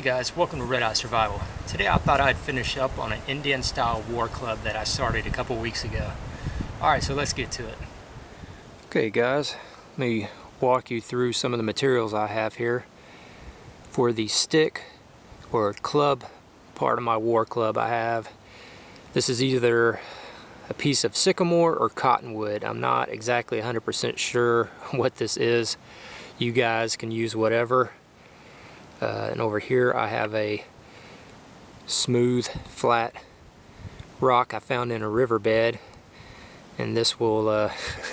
Hey guys, welcome to Red Eye Survival. Today I thought I'd finish up on an Indian style war club that I started a couple weeks ago. Alright, so let's get to it. Okay guys, let me walk you through some of the materials I have here. For the stick or club part of my war club this is either a piece of sycamore or cottonwood. I'm not exactly 100% sure what this is. You guys can use whatever. And over here I have a smooth, flat rock I found in a riverbed, and this will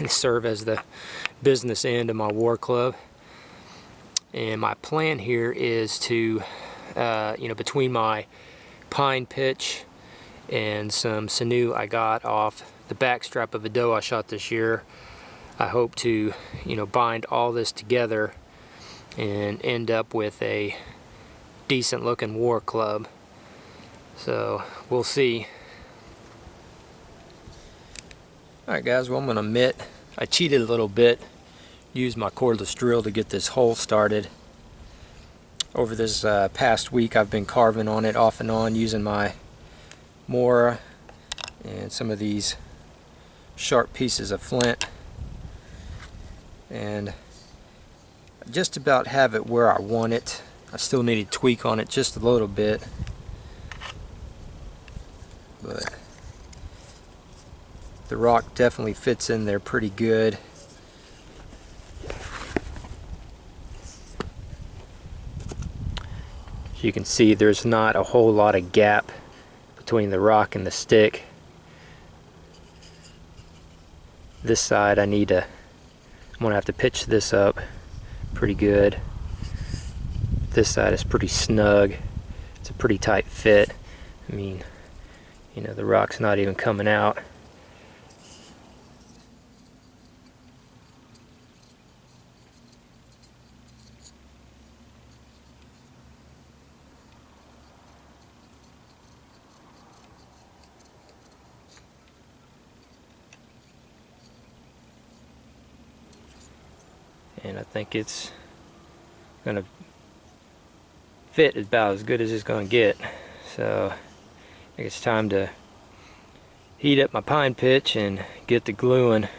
serve as the business end of my war club. And my plan here is to, between my pine pitch and some sinew I got off the backstrap of a doe I shot this year, I hope to, bind all this together and end up with a decent looking war club. So we'll see. Alright guys, well I'm going to admit I cheated a little bit. Used my cordless drill to get this hole started. Over this past week I've been carving on it off and on using my Mora and some of these sharp pieces of flint, and just about have it where I want it. I still need to tweak on it just a little bit, but the rock definitely fits in there pretty good. As you can see, there's not a whole lot of gap between the rock and the stick. This side I'm gonna have to pitch this up pretty good. This side is pretty snug. It's a pretty tight fit. I mean, the rock's not even coming out. And I think it's gonna fit about as good as it's gonna get. So I think it's time to heat up my pine pitch and get the gluing.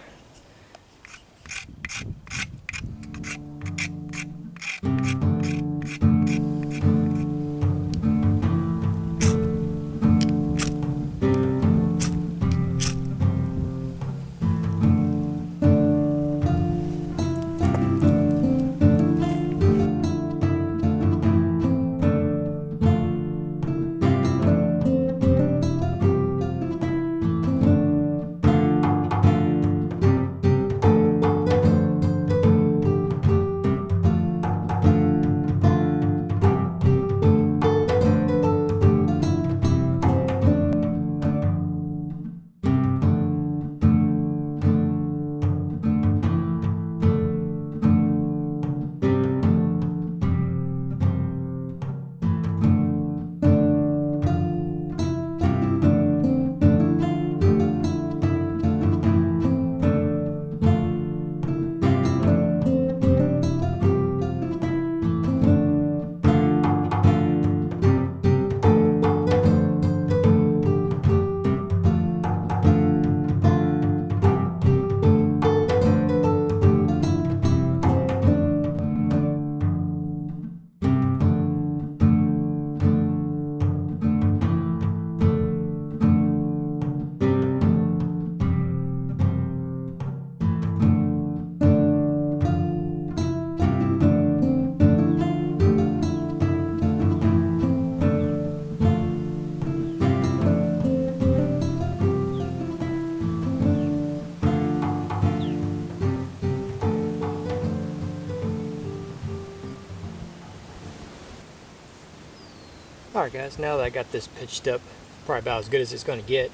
Alright guys, now that I got this pitched up, probably about as good as it's going to get,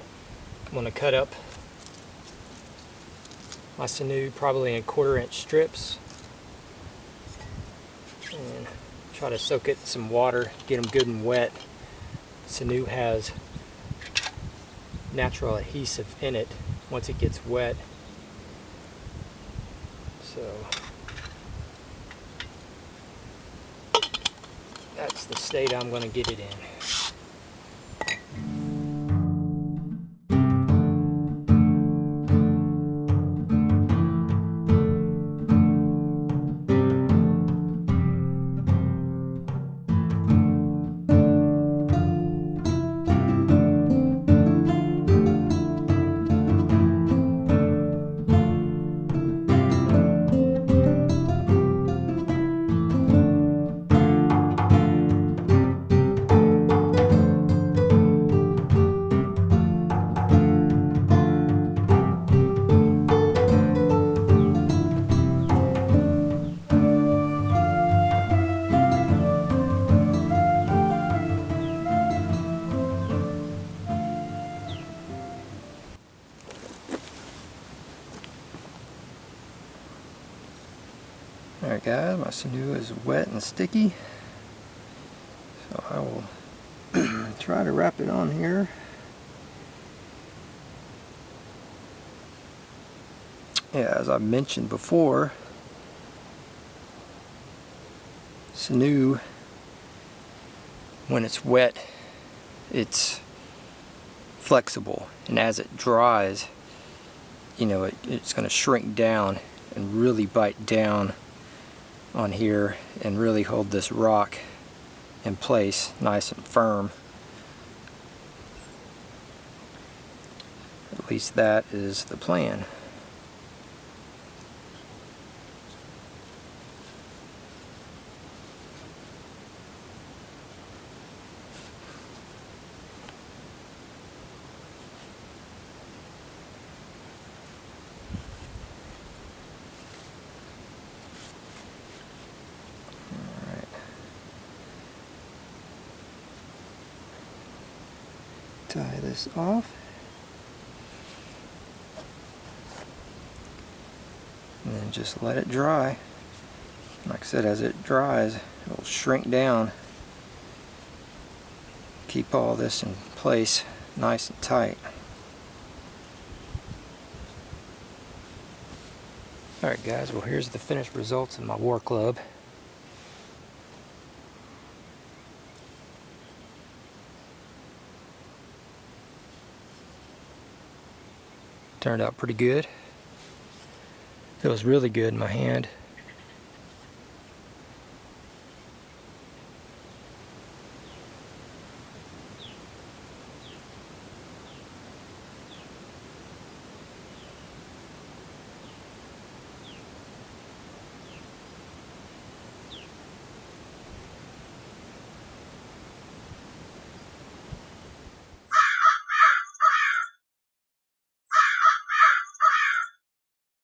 I'm going to cut up my sinew probably in 1/4 inch strips and try to soak it in some water, get them good and wet. Sinew has natural adhesive in it once it gets wet, so that's that's the state I'm going to get it in. Alright guys, my sinew is wet and sticky, so I will try to wrap it on here. Yeah, as I mentioned before, sinew, when it's wet, it's flexible, and as it dries, you know, it's going to shrink down and really bite down on here and really hold this rock in place nice and firm. At least that is the plan. Tie this off, and then just let it dry. Like I said, as it dries, it will shrink down, keep all this in place nice and tight. Alright guys, well here's the finished results of my war club. Turned out pretty good. Feels really good in my hand.